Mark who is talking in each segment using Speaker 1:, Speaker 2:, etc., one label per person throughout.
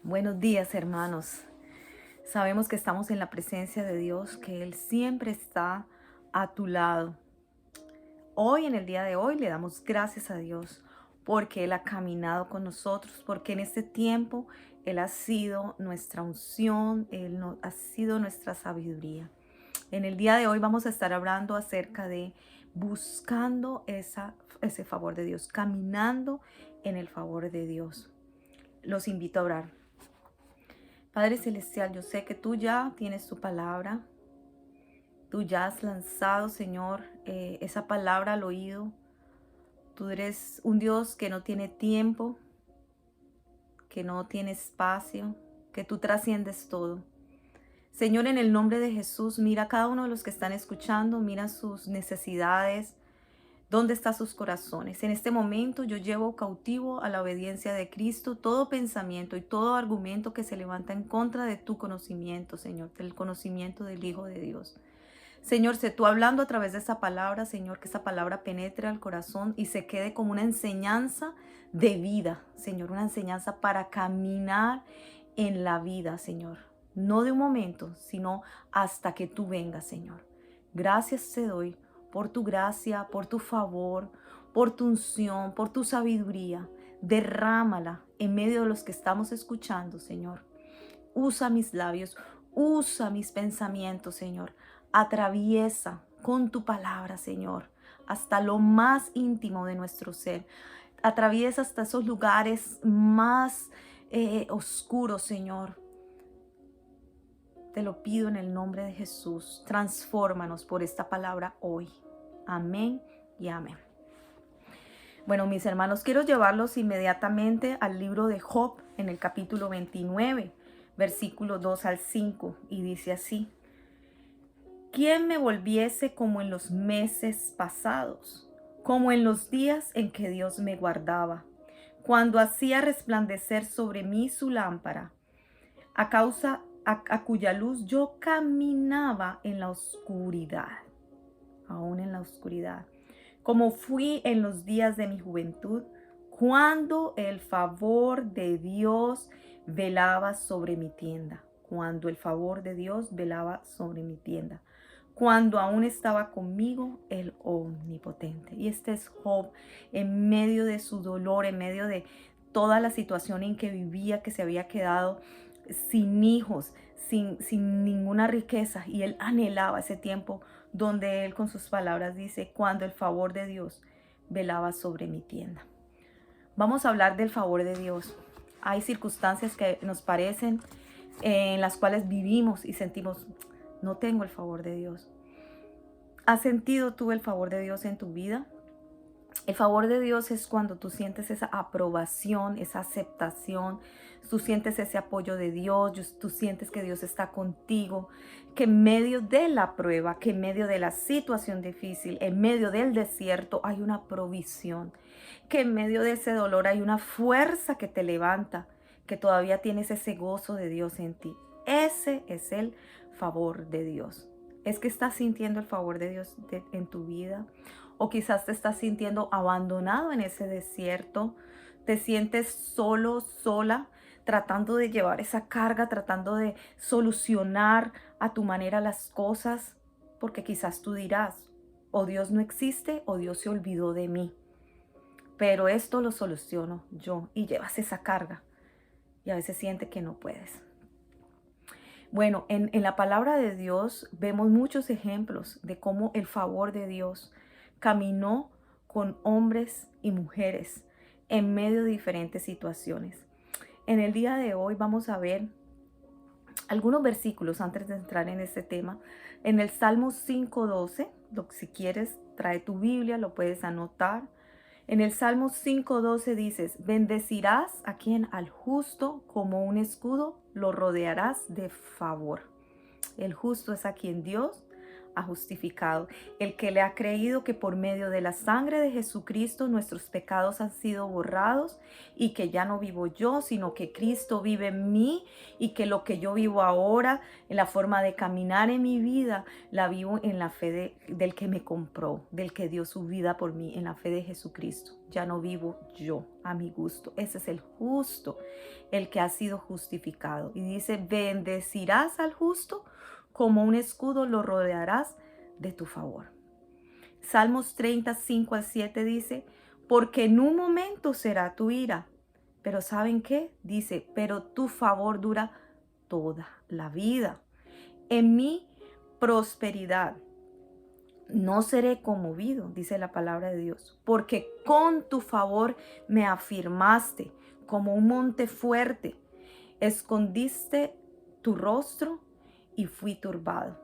Speaker 1: Buenos días, hermanos. Sabemos que estamos en la presencia de Dios, que Él siempre está a tu lado. Hoy, en el día de hoy, le damos gracias a Dios porque Él ha caminado con nosotros, porque en este tiempo Él ha sido nuestra unción, ha sido nuestra sabiduría. En el día de hoy vamos a estar hablando acerca de buscando ese favor de Dios, caminando en el favor de Dios. Los invito a orar. Padre Celestial, yo sé que tú ya tienes tu palabra, tú ya has lanzado, Señor, esa palabra al oído. Tú eres un Dios que no tiene tiempo, que no tiene espacio, que tú trasciendes todo. Señor, en el nombre de Jesús, mira a cada uno de los que están escuchando, mira sus necesidades, dónde están sus corazones. En este momento yo llevo cautivo a la obediencia de Cristo todo pensamiento y todo argumento que se levanta en contra de tu conocimiento, Señor, del conocimiento del Hijo de Dios. Señor, sé tú hablando a través de esa palabra, Señor, que esa palabra penetre al corazón y se quede como una enseñanza de vida, Señor, una enseñanza para caminar en la vida, Señor. No de un momento, sino hasta que tú vengas, Señor. Gracias te doy por tu gracia, por tu favor, por tu unción, por tu sabiduría. Derrámala en medio de los que estamos escuchando, Señor. Usa mis labios, usa mis pensamientos, Señor. Atraviesa con tu palabra, Señor, hasta lo más íntimo de nuestro ser. Atraviesa hasta esos lugares más oscuros, Señor. Te lo pido en el nombre de Jesús. Transfórmanos por esta palabra hoy. Amén y amén. Bueno, mis hermanos, quiero llevarlos inmediatamente al libro de Job en el capítulo 29, versículo 2 al 5, y dice así: ¿Quién me volviese como en los meses pasados, como en los días en que Dios me guardaba, cuando hacía resplandecer sobre mí su lámpara, a cuya luz yo caminaba en la oscuridad, aún en la oscuridad, como fui en los días de mi juventud, cuando el favor de Dios velaba sobre mi tienda, cuando el favor de Dios velaba sobre mi tienda, cuando aún estaba conmigo el Omnipotente. Y este es Job en medio de su dolor, en medio de toda la situación en que vivía, que se había quedado sin hijos, sin ninguna riqueza, y él anhelaba ese tiempo donde él con sus palabras dice: cuando el favor de Dios velaba sobre mi tienda. Vamos a hablar del favor de Dios. Hay circunstancias que nos parecen en las cuales vivimos y sentimos: no tengo el favor de Dios. ¿Has sentido tú el favor de Dios en tu vida? El favor de Dios es cuando tú sientes esa aprobación, esa aceptación, tú sientes ese apoyo de Dios, tú sientes que Dios está contigo, que en medio de la prueba, que en medio de la situación difícil, en medio del desierto hay una provisión, que en medio de ese dolor hay una fuerza que te levanta, que todavía tienes ese gozo de Dios en ti. Ese es el favor de Dios. Es que estás sintiendo el favor de Dios en tu vida, o quizás te estás sintiendo abandonado en ese desierto, te sientes solo, sola, tratando de llevar esa carga, tratando de solucionar a tu manera las cosas, porque quizás tú dirás: o Dios no existe o Dios se olvidó de mí, pero esto lo soluciono yo, y llevas esa carga y a veces sientes que no puedes. Bueno, en la palabra de Dios vemos muchos ejemplos de cómo el favor de Dios caminó con hombres y mujeres en medio de diferentes situaciones. En el día de hoy vamos a ver algunos versículos antes de entrar en este tema. En el Salmo 5:12, si quieres, trae tu Biblia, lo puedes anotar. En el Salmo 5:12 dices: bendecirás a quien al justo como un escudo lo rodearás de favor. El justo es a quien Dios ha justificado, el que le ha creído que por medio de la sangre de Jesucristo nuestros pecados han sido borrados y que ya no vivo yo, sino que Cristo vive en mí y que lo que yo vivo ahora, en la forma de caminar en mi vida, la vivo en la fe del que me compró, del que dio su vida por mí, en la fe de Jesucristo. Ya no vivo yo a mi gusto. Ese es el justo, el que ha sido justificado. Y dice, bendecirás al justo, como un escudo lo rodearás de tu favor. Salmos 35-7 dice, porque en un momento será tu ira. Pero ¿saben qué? Dice, pero tu favor dura toda la vida. En mi prosperidad no seré conmovido, dice la palabra de Dios, porque con tu favor me afirmaste como un monte fuerte, escondiste tu rostro y fui turbado.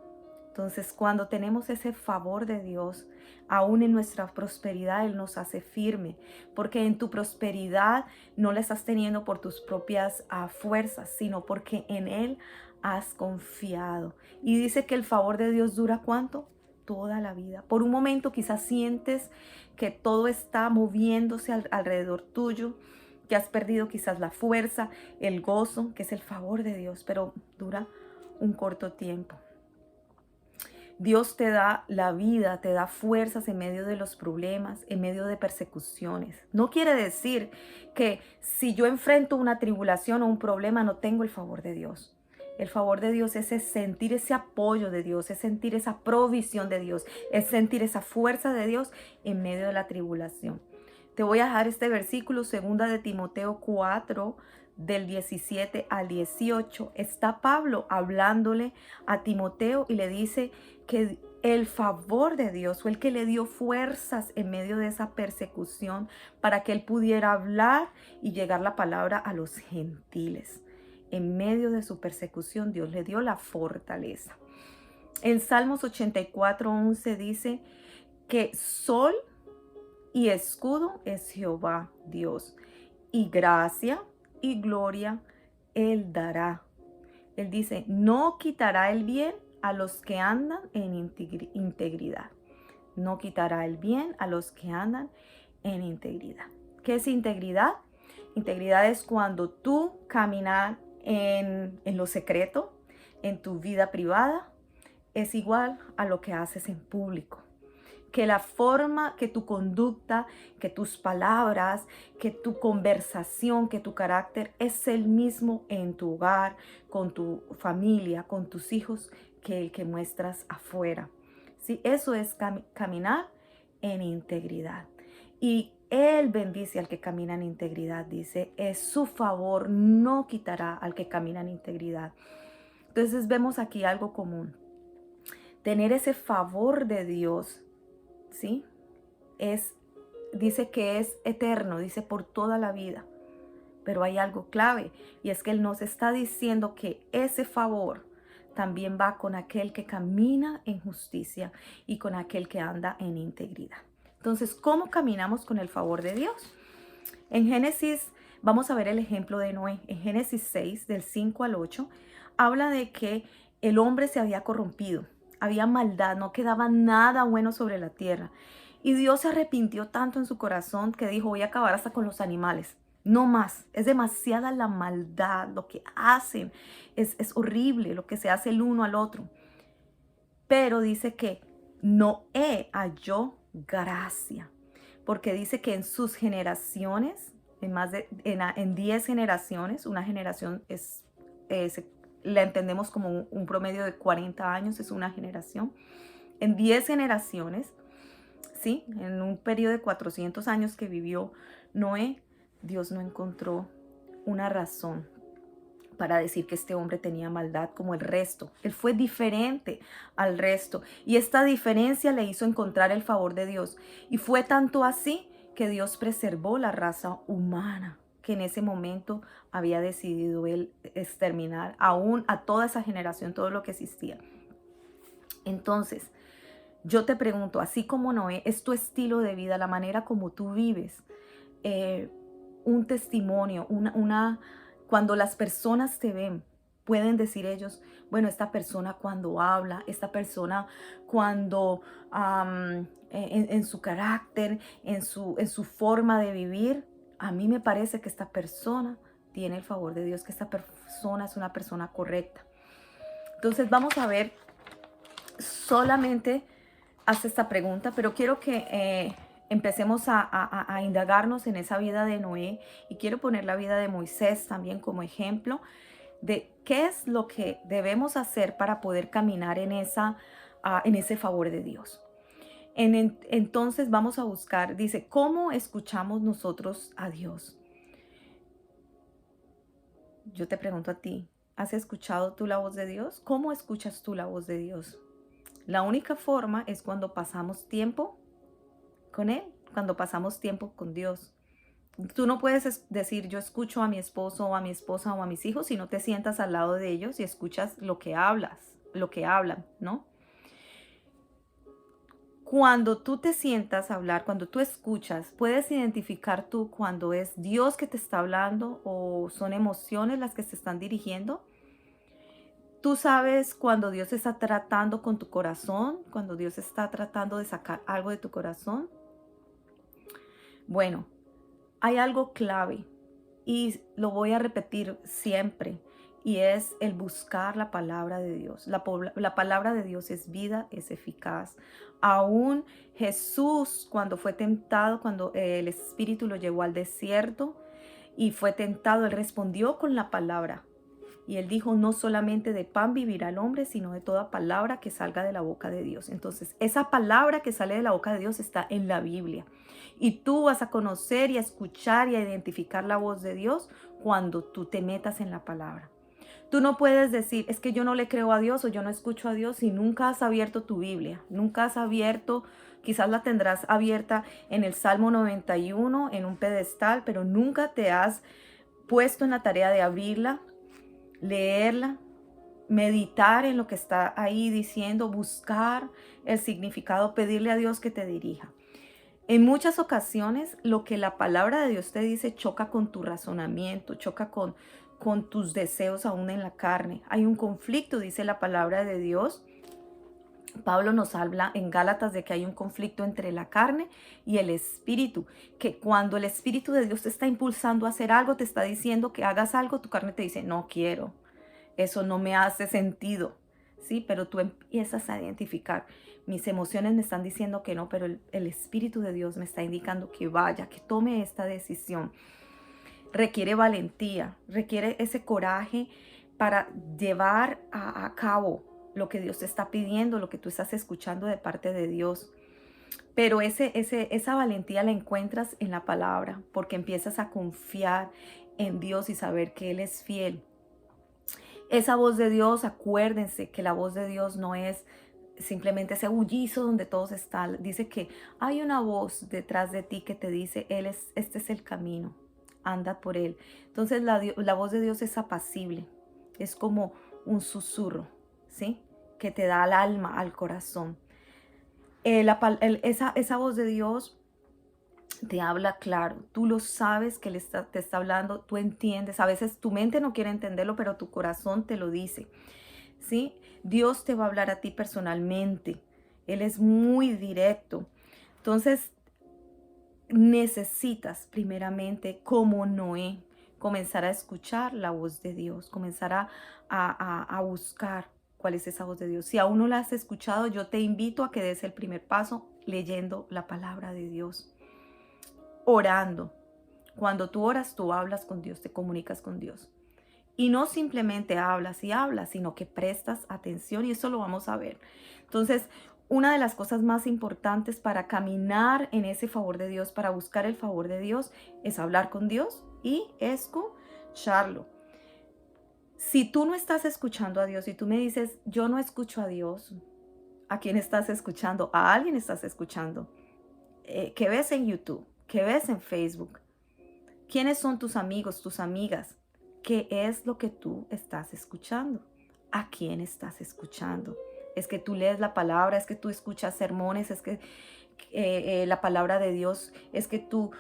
Speaker 1: Entonces, cuando tenemos ese favor de Dios, aún en nuestra prosperidad, Él nos hace firme, porque en tu prosperidad no la estás teniendo por tus propias fuerzas, sino porque en Él has confiado. Y dice que el favor de Dios dura ¿cuánto? Toda la vida. Por un momento quizás sientes que todo está moviéndose alrededor tuyo, que has perdido quizás la fuerza, el gozo, que es el favor de Dios, pero dura un corto tiempo. Dios te da la vida, te da fuerzas en medio de los problemas, en medio de persecuciones. No quiere decir que si yo enfrento una tribulación o un problema no tengo el favor de Dios. El favor de Dios es sentir ese apoyo de Dios, es sentir esa provisión de Dios, es sentir esa fuerza de Dios en medio de la tribulación. Te voy a dejar este versículo, 2 de Timoteo 4, del 17 al 18. Está Pablo hablándole a Timoteo y le dice que el favor de Dios fue el que le dio fuerzas en medio de esa persecución para que él pudiera hablar y llegar la palabra a los gentiles. En medio de su persecución, Dios le dio la fortaleza. En Salmos 84:11 dice que sol y escudo es Jehová Dios, y gracia y gloria Él dará. Él dice, no quitará el bien a los que andan en integridad. No quitará el bien a los que andan en integridad. ¿Qué es integridad? Integridad es cuando tú caminas en lo secreto, en tu vida privada, es igual a lo que haces en público. Que la forma, que tu conducta, que tus palabras, que tu conversación, que tu carácter es el mismo en tu hogar, con tu familia, con tus hijos, que el que muestras afuera. ¿Sí? Eso es caminar en integridad. Y Él bendice al que camina en integridad, dice, es su favor, no quitará al que camina en integridad. Entonces vemos aquí algo común. Tener ese favor de Dios, ¿sí? Dice que es eterno, dice por toda la vida. Pero hay algo clave y es que Él nos está diciendo que ese favor también va con aquel que camina en justicia y con aquel que anda en integridad. Entonces, ¿cómo caminamos con el favor de Dios? En Génesis, vamos a ver el ejemplo de Noé. En Génesis 6, del 5 al 8, habla de que el hombre se había corrompido. Había maldad, no quedaba nada bueno sobre la tierra. Y Dios se arrepintió tanto en su corazón que dijo, voy a acabar hasta con los animales. No más, es demasiada la maldad, lo que hacen, es horrible lo que se hace el uno al otro. Pero dice que Noé halló gracia, porque dice que en sus generaciones, en 10 generaciones, una generación la entendemos como un promedio de 40 años, es una generación. En 10 generaciones, ¿sí? En un periodo de 400 años que vivió Noé, Dios no encontró una razón para decir que este hombre tenía maldad como el resto. Él fue diferente al resto. Y esta diferencia le hizo encontrar el favor de Dios. Y fue tanto así que Dios preservó la raza humana, que en ese momento había decidido Él exterminar aún a toda esa generación, todo lo que existía. Entonces, yo te pregunto, así como Noé, ¿es tu estilo de vida, la manera como tú vives? Un testimonio, cuando las personas te ven, Pueden decir ellos, bueno, esta persona cuando habla, esta persona cuando en su carácter, en su forma de vivir, a mí me parece que esta persona tiene el favor de Dios, que esta persona es una persona correcta. Entonces vamos a ver, solamente haz esta pregunta, pero quiero que empecemos a indagarnos en esa vida de Noé, y quiero poner la vida de Moisés también como ejemplo de qué es lo que debemos hacer para poder caminar en ese favor de Dios. Entonces vamos a buscar, dice, ¿cómo escuchamos nosotros a Dios? Yo te pregunto a ti, ¿has escuchado tú la voz de Dios? ¿Cómo escuchas tú la voz de Dios? La única forma es cuando pasamos tiempo con Él, cuando pasamos tiempo con Dios. Tú no puedes decir, yo escucho a mi esposo o a mi esposa o a mis hijos, si no te sientas al lado de ellos y escuchas lo que hablan, ¿no? Cuando tú te sientas a hablar, cuando tú escuchas, puedes identificar tú cuando es Dios que te está hablando o son emociones las que se están dirigiendo. Tú sabes cuando Dios está tratando con tu corazón, cuando Dios está tratando de sacar algo de tu corazón. Bueno, hay algo clave y lo voy a repetir siempre, y es el buscar la palabra de Dios. La palabra de Dios es vida, es eficaz. Aún Jesús, cuando fue tentado, cuando el Espíritu lo llevó al desierto y fue tentado, él respondió con la palabra. Y él dijo, no solamente de pan vivirá el hombre, sino de toda palabra que salga de la boca de Dios. Entonces, esa palabra que sale de la boca de Dios está en la Biblia. Y tú vas a conocer y a escuchar y a identificar la voz de Dios cuando tú te metas en la palabra. Tú no puedes decir, es que yo no le creo a Dios o yo no escucho a Dios si nunca has abierto tu Biblia. Nunca has abierto, quizás la tendrás abierta en el Salmo 91, en un pedestal, pero nunca te has puesto en la tarea de abrirla, leerla, meditar en lo que está ahí diciendo, buscar el significado, pedirle a Dios que te dirija. En muchas ocasiones lo que la palabra de Dios te dice choca con tu razonamiento, choca con tus deseos aún en la carne. Hay un conflicto, dice la palabra de Dios. Pablo nos habla en Gálatas de que hay un conflicto entre la carne y el espíritu, que cuando el espíritu de Dios te está impulsando a hacer algo, te está diciendo que hagas algo, tu carne te dice, no quiero, eso no me hace sentido, ¿sí? Pero tú empiezas a identificar, mis emociones me están diciendo que no, pero el Espíritu de Dios me está indicando que vaya, que tome esta decisión. Requiere valentía, requiere ese coraje para llevar a cabo lo que Dios te está pidiendo, lo que tú estás escuchando de parte de Dios. Pero esa valentía la encuentras en la palabra, porque empiezas a confiar en Dios y saber que Él es fiel. Esa voz de Dios, acuérdense que la voz de Dios no es simplemente ese bullizo donde todos están. Dice que hay una voz detrás de ti que te dice, este es el camino, anda por él. Entonces la voz de Dios es apacible, es como un susurro, ¿sí? Que te da al alma, al corazón. Esa voz de Dios te habla claro, tú lo sabes que te está hablando, tú entiendes, a veces tu mente no quiere entenderlo, pero tu corazón te lo dice, ¿sí? Dios te va a hablar a ti personalmente, Él es muy directo. Entonces, necesitas primeramente, como Noé, comenzar a escuchar la voz de Dios, comenzar a buscar cuál es esa voz de Dios. Si aún no la has escuchado, yo te invito a que des el primer paso leyendo la palabra de Dios. Orando. Cuando tú oras, tú hablas con Dios, te comunicas con Dios. Y no simplemente hablas y hablas, sino que prestas atención, y eso lo vamos a ver. Entonces, una de las cosas más importantes para caminar en ese favor de Dios, para buscar el favor de Dios, es hablar con Dios y escucharlo. Si tú no estás escuchando a Dios y tú me dices, yo no escucho a Dios, ¿a quién estás escuchando? A alguien estás escuchando. ¿Qué ves en YouTube? ¿Qué ves en Facebook? ¿Quiénes son tus amigos, tus amigas? ¿Qué es lo que tú estás escuchando? ¿A quién estás escuchando? Es que tú lees la palabra, es que tú escuchas sermones, es que la palabra de Dios, es que tú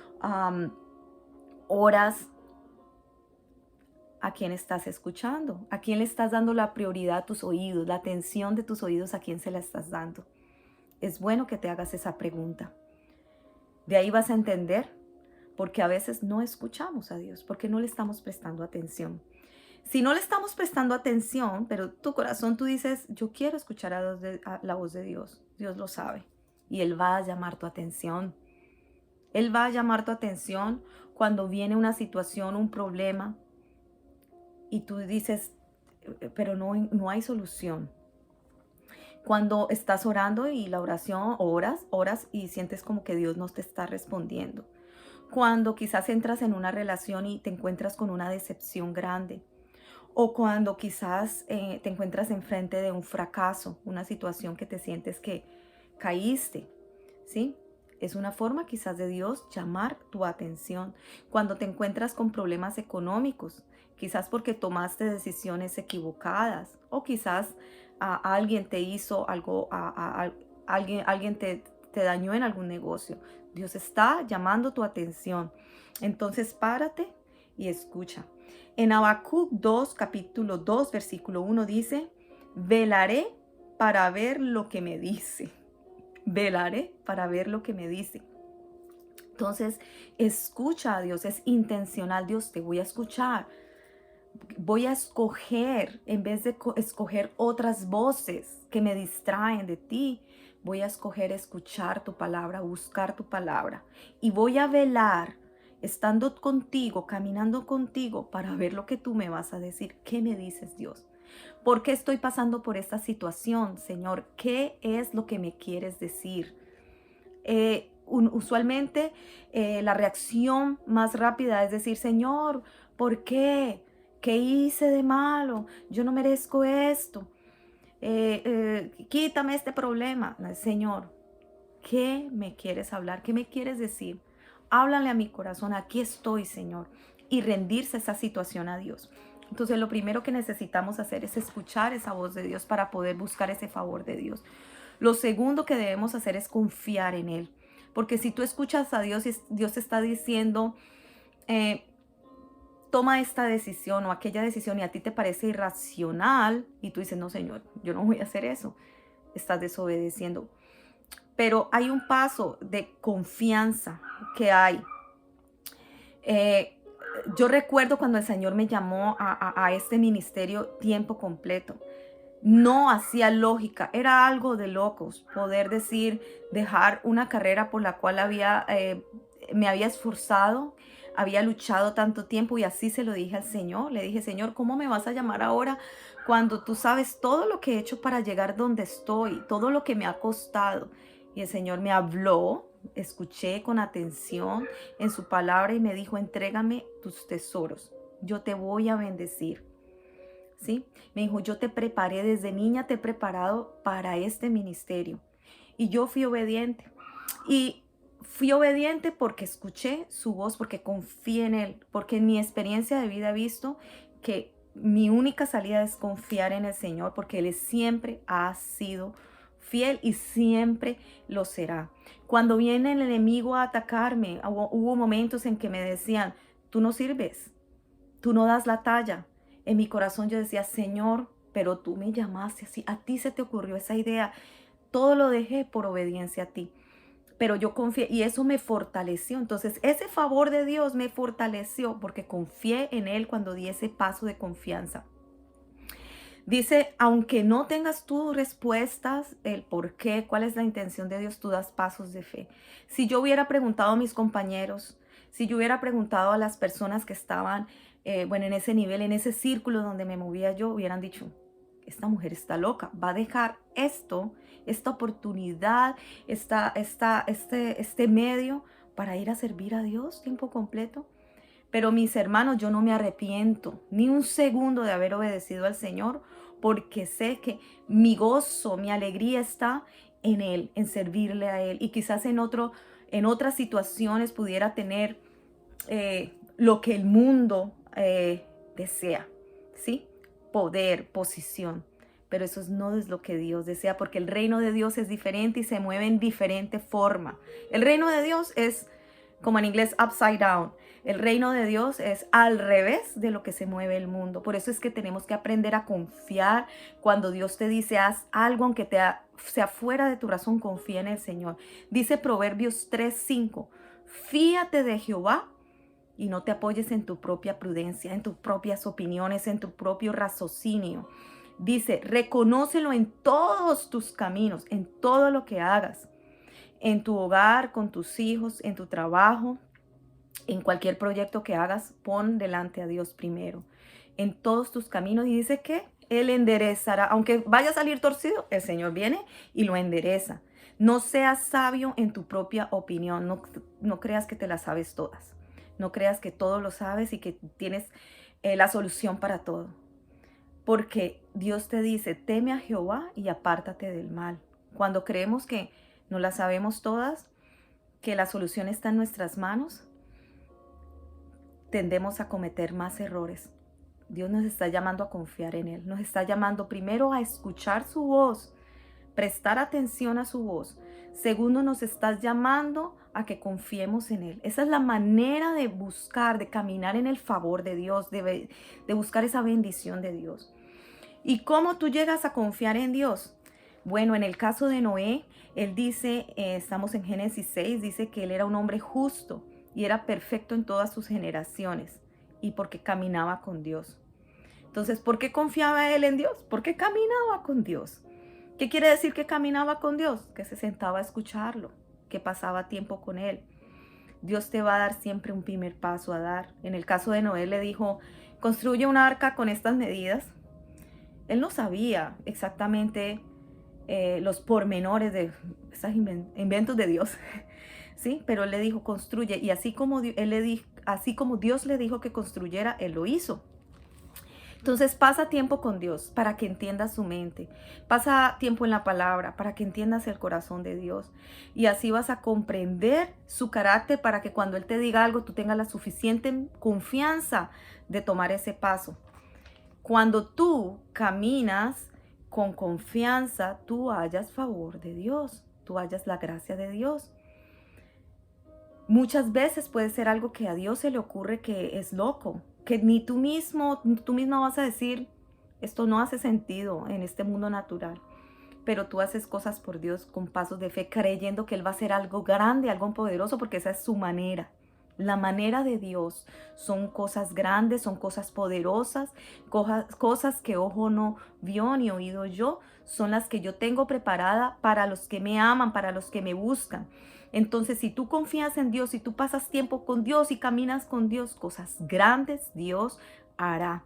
Speaker 1: oras. a quién estás escuchando, a quién le estás dando la prioridad a tus oídos, la atención de tus oídos, a quién se la estás dando. Es bueno que te hagas esa pregunta. De ahí vas a entender porque a veces no escuchamos a Dios, porque no le estamos prestando atención. Si no le estamos prestando atención, pero tu corazón tú dices, yo quiero escuchar a la voz de Dios, Dios lo sabe y Él va a llamar tu atención. Él va a llamar tu atención cuando viene una situación, un problema y tú dices, pero no hay solución. Cuando estás orando y la oración, oras y sientes como que Dios no te está respondiendo. Cuando quizás entras en una relación y te encuentras con una decepción grande. O cuando quizás te encuentras enfrente de un fracaso, una situación que te sientes que caíste, ¿sí? Es una forma quizás de Dios llamar tu atención. Cuando te encuentras con problemas económicos, quizás porque tomaste decisiones equivocadas o quizás alguien te hizo algo, alguien te dañó en algún negocio. Dios está llamando tu atención. Entonces párate y escucha. En Habacuc 2, capítulo 2, versículo 1 dice, velaré para ver lo que me dice. Velaré para ver lo que me dice. Entonces, escucha a Dios, es intencional. Dios, te voy a escuchar. Voy a escoger, en vez de escoger otras voces que me distraen de ti, voy a escoger escuchar tu palabra, buscar tu palabra. Y voy a velar, estando contigo, caminando contigo, para ver lo que tú me vas a decir. ¿Qué me dices, Dios? ¿Por qué estoy pasando por esta situación, Señor? ¿Qué es lo que me quieres decir? Usualmente la reacción más rápida es decir, Señor, ¿por qué? ¿Qué hice de malo? Yo no merezco esto. Quítame este problema. Señor, ¿qué me quieres hablar? ¿Qué me quieres decir? Háblale a mi corazón. Aquí estoy, Señor. Y rendirse esa situación a Dios. Entonces lo primero que necesitamos hacer es escuchar esa voz de Dios para poder buscar ese favor de Dios. Lo segundo que debemos hacer es confiar en Él. Porque si tú escuchas a Dios y Dios te está diciendo, toma esta decisión o aquella decisión y a ti te parece irracional y tú dices, no, Señor, yo no voy a hacer eso, estás desobedeciendo. Pero hay un paso de confianza que hay. Yo recuerdo cuando el Señor me llamó a este ministerio tiempo completo. No hacía lógica, era algo de locos poder decir, dejar una carrera por la cual me había esforzado, había luchado tanto tiempo y así se lo dije al Señor. Le dije, Señor, ¿cómo me vas a llamar ahora cuando tú sabes todo lo que he hecho para llegar donde estoy, todo lo que me ha costado? Y el Señor me habló, escuché con atención en su palabra y me dijo, entrégame tus tesoros, yo te voy a bendecir. ¿Sí? Me dijo, yo te preparé desde niña, te he preparado para este ministerio. Y yo fui obediente. Y fui obediente porque escuché su voz, porque confié en Él, porque en mi experiencia de vida he visto que mi única salida es confiar en el Señor, porque Él siempre ha sido fiel y siempre lo será. Cuando viene el enemigo a atacarme, hubo momentos en que me decían, tú no sirves, tú no das la talla. En mi corazón yo decía, Señor, pero tú me llamaste así, a ti se te ocurrió esa idea. Todo lo dejé por obediencia a ti. Pero yo confié y eso me fortaleció. Entonces ese favor de Dios me fortaleció porque confié en Él cuando di ese paso de confianza. Dice, aunque no tengas tú respuestas, el por qué, cuál es la intención de Dios, tú das pasos de fe. Si yo hubiera preguntado a mis compañeros, si yo hubiera preguntado a las personas que estaban, en ese nivel, en ese círculo donde me movía yo, hubieran dicho, esta mujer está loca, va a dejar esta oportunidad, este medio para ir a servir a Dios tiempo completo. Pero mis hermanos, yo no me arrepiento ni un segundo de haber obedecido al Señor, porque sé que mi gozo, mi alegría está en Él, en servirle a Él. Y quizás en otras situaciones pudiera tener lo que el mundo desea, ¿sí? Poder, posición. Pero eso no es lo que Dios desea, porque el reino de Dios es diferente y se mueve en diferente forma. El reino de Dios es como en inglés upside down. El reino de Dios es al revés de lo que se mueve el mundo. Por eso es que tenemos que aprender a confiar cuando Dios te dice haz algo aunque sea fuera de tu razón, confía en el Señor. Dice Proverbios 3:5, fíate de Jehová y no te apoyes en tu propia prudencia, en tus propias opiniones, en tu propio raciocinio. Dice, reconócelo en todos tus caminos, en todo lo que hagas, en tu hogar, con tus hijos, en tu trabajo, en cualquier proyecto que hagas, pon delante a Dios primero, en todos tus caminos. Y dice que Él enderezará, aunque vaya a salir torcido, el Señor viene y lo endereza. No seas sabio en tu propia opinión, no creas que te las sabes todas. No creas que todo lo sabes y que tienes la solución para todo. Porque Dios te dice, teme a Jehová y apártate del mal. Cuando creemos que no las sabemos todas, que la solución está en nuestras manos, tendemos a cometer más errores. Dios nos está llamando a confiar en Él. Nos está llamando primero a escuchar su voz, prestar atención a su voz. Segundo, nos está llamando a que confiemos en Él. Esa es la manera de buscar, de caminar en el favor de Dios, de buscar esa bendición de Dios. ¿Y cómo tú llegas a confiar en Dios? Bueno, en el caso de Noé, él dice, estamos en Génesis 6, dice que él era un hombre justo y era perfecto en todas sus generaciones y porque caminaba con Dios. Entonces, ¿por qué confiaba él en Dios? Porque caminaba con Dios. ¿Qué quiere decir que caminaba con Dios? Que se sentaba a escucharlo, que pasaba tiempo con él. Dios te va a dar siempre un primer paso a dar. En el caso de Noé le dijo, construye un arca con estas medidas. Él no sabía exactamente los pormenores de esos inventos de Dios, ¿sí? Pero él le dijo, construye. Y así como así como Dios le dijo que construyera, él lo hizo. Entonces pasa tiempo con Dios para que entiendas su mente. Pasa tiempo en la palabra para que entiendas el corazón de Dios. Y así vas a comprender su carácter para que cuando Él te diga algo, tú tengas la suficiente confianza de tomar ese paso. Cuando tú caminas con confianza, tú hallas favor de Dios, tú hallas la gracia de Dios. Muchas veces puede ser algo que a Dios se le ocurre que es loco, que ni tú misma vas a decir, esto no hace sentido en este mundo natural. Pero tú haces cosas por Dios con pasos de fe, creyendo que Él va a hacer algo grande, algo poderoso, porque esa es su manera. La manera de Dios son cosas grandes, son cosas poderosas, cosas que ojo no vio ni oído yo, son las que yo tengo preparada para los que me aman, para los que me buscan. Entonces, si tú confías en Dios, si tú pasas tiempo con Dios y caminas con Dios, cosas grandes Dios hará.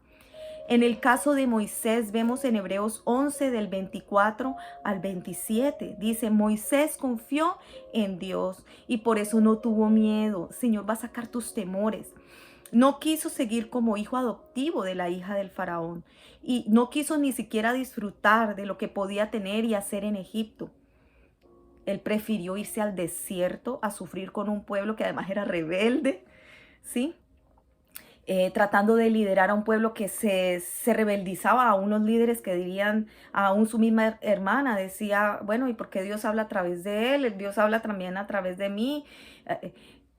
Speaker 1: En el caso de Moisés, vemos en Hebreos 11 del 24 al 27. Dice, Moisés confió en Dios y por eso no tuvo miedo. Señor va a sacar tus temores. No quiso seguir como hijo adoptivo de la hija del faraón y no quiso ni siquiera disfrutar de lo que podía tener y hacer en Egipto. Él prefirió irse al desierto a sufrir con un pueblo que además era rebelde, ¿sí? Tratando de liderar a un pueblo que se rebeldizaba a unos líderes que dirían, aún su misma hermana decía, bueno, ¿y por qué Dios habla a través de él? Dios habla también a través de mí.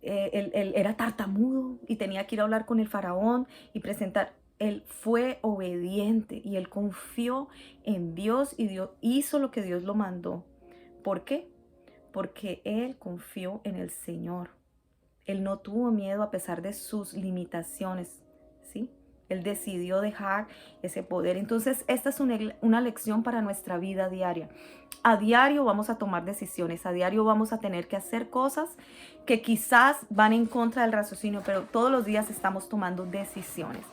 Speaker 1: Él era tartamudo y tenía que ir a hablar con el faraón y presentar. Él fue obediente y él confió en Dios y Dios hizo lo que Dios lo mandó. ¿Por qué? Porque él confió en el Señor. Él no tuvo miedo a pesar de sus limitaciones, ¿sí? Él decidió dejar ese poder. Entonces, esta es una lección para nuestra vida diaria. A diario vamos a tomar decisiones, a diario vamos a tener que hacer cosas que quizás van en contra del raciocinio, pero todos los días estamos tomando decisiones.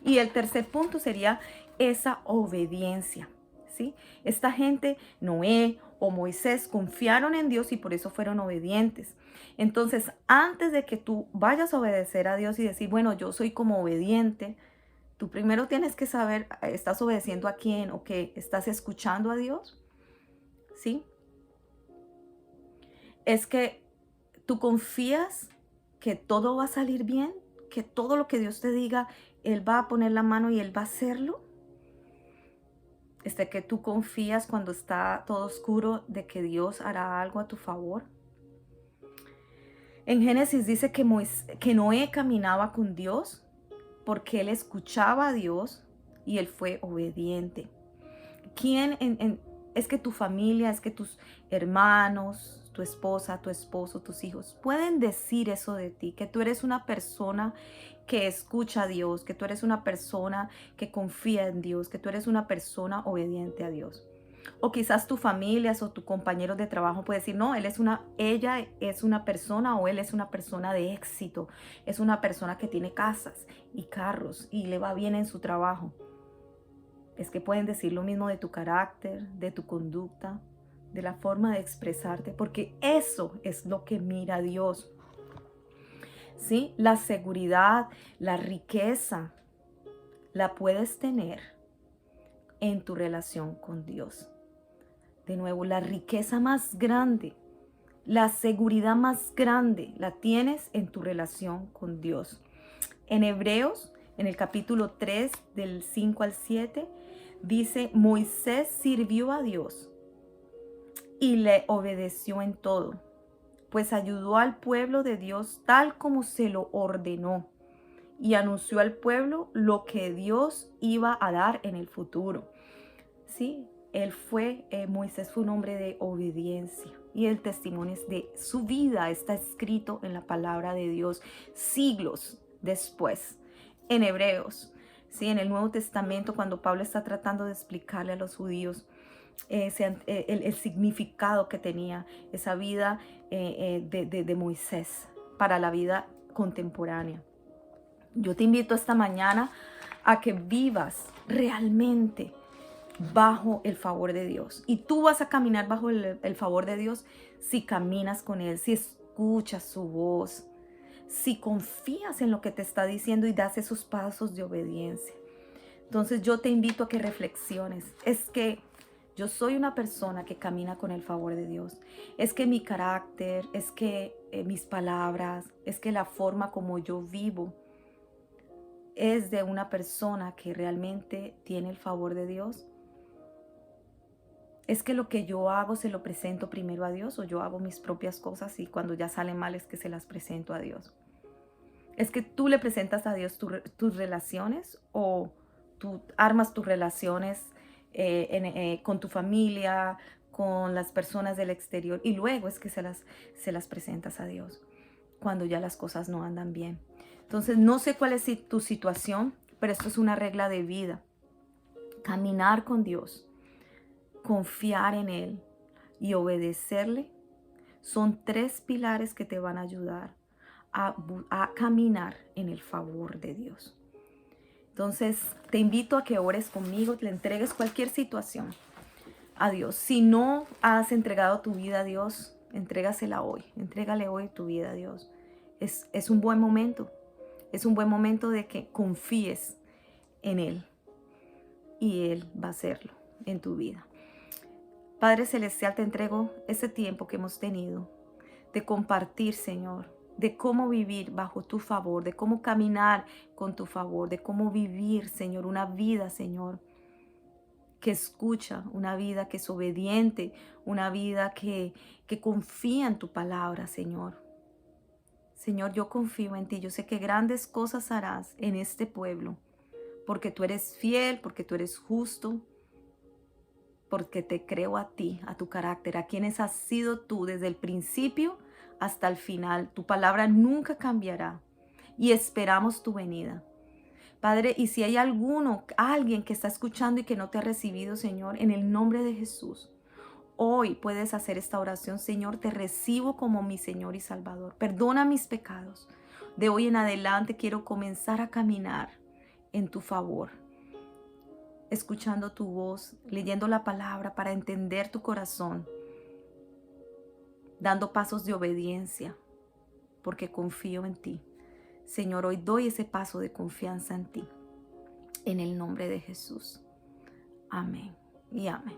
Speaker 1: Y el tercer punto sería esa obediencia, ¿sí? Esta gente, Noé o Moisés, confiaron en Dios y por eso fueron obedientes. Entonces, antes de que tú vayas a obedecer a Dios y decir, bueno, yo soy como obediente, tú primero tienes que saber, ¿estás obedeciendo a quién o qué? ¿Estás escuchando a Dios? ¿Sí? Es que tú confías que todo va a salir bien, que todo lo que Dios te diga, Él va a poner la mano y Él va a hacerlo. Que tú confías cuando está todo oscuro de que Dios hará algo a tu favor. En Génesis dice que Noé caminaba con Dios porque él escuchaba a Dios y él fue obediente. Es que tu familia, es que tus hermanos, tu esposa, tu esposo, tus hijos pueden decir eso de ti, que tú eres una persona que escucha a Dios, que tú eres una persona que confía en Dios, que tú eres una persona obediente a Dios? O quizás tu familia o tu compañero de trabajo puede decir, no, ella es una persona o él es una persona de éxito, es una persona que tiene casas y carros y le va bien en su trabajo. Es que pueden decir lo mismo de tu carácter, de tu conducta, de la forma de expresarte, porque eso es lo que mira Dios. ¿Sí? La seguridad, la riqueza, la puedes tener en tu relación con Dios. De nuevo, la riqueza más grande, la seguridad más grande la tienes en tu relación con Dios. En Hebreos, en el capítulo 3, del 5 al 7, dice, Moisés sirvió a Dios y le obedeció en todo, pues ayudó al pueblo de Dios tal como se lo ordenó y anunció al pueblo lo que Dios iba a dar en el futuro. Sí, Moisés fue un hombre de obediencia y el testimonio de su vida está escrito en la palabra de Dios siglos después, en Hebreos. Sí, en el Nuevo Testamento, cuando Pablo está tratando de explicarle a los judíos el significado que tenía esa vida de Moisés para la vida contemporánea. Yo te invito esta mañana a que vivas realmente bajo el favor de Dios. Y tú vas a caminar bajo el favor de Dios si caminas con Él, si escuchas su voz, si confías en lo que te está diciendo y das esos pasos de obediencia. Entonces yo te invito a que reflexiones. Es que yo soy una persona que camina con el favor de Dios. Es que mi carácter, es que mis palabras, es que la forma como yo vivo es de una persona que realmente tiene el favor de Dios. Es que lo que yo hago se lo presento primero a Dios, o yo hago mis propias cosas y cuando ya salen mal es que se las presento a Dios. Es que tú le presentas a Dios tus relaciones, o tú armas tus relaciones con tu familia, con las personas del exterior, y luego es que se las presentas a Dios cuando ya las cosas no andan bien. Entonces no sé cuál es tu situación, pero esto es una regla de vida. Caminar con Dios, confiar en Él y obedecerle son 3 pilares que te van a ayudar a caminar en el favor de Dios. Entonces te invito a que ores conmigo, le entregues cualquier situación a Dios. Si no has entregado tu vida a Dios, entrégasela hoy, entrégale hoy tu vida a Dios. Es un buen momento, es un buen momento de que confíes en Él y Él va a hacerlo en tu vida. Padre Celestial, te entrego ese tiempo que hemos tenido de compartir, Señor, de cómo vivir bajo tu favor, de cómo caminar con tu favor, de cómo vivir, Señor, una vida, Señor, que escucha, una vida que es obediente, una vida que confía en tu palabra, Señor. Señor, yo confío en ti, yo sé que grandes cosas harás en este pueblo, porque tú eres fiel, porque tú eres justo, porque te creo a ti, a tu carácter, a quienes has sido tú desde el principio hasta el final. Tu palabra nunca cambiará y esperamos tu venida. Padre, y si hay alguien que está escuchando y que no te ha recibido, Señor, en el nombre de Jesús, hoy puedes hacer esta oración. Señor, te recibo como mi Señor y Salvador. Perdona mis pecados. De hoy en adelante quiero comenzar a caminar en tu favor, escuchando tu voz, leyendo la palabra para entender tu corazón, dando pasos de obediencia, porque confío en ti. Señor, hoy doy ese paso de confianza en ti, en el nombre de Jesús. Amén y amén.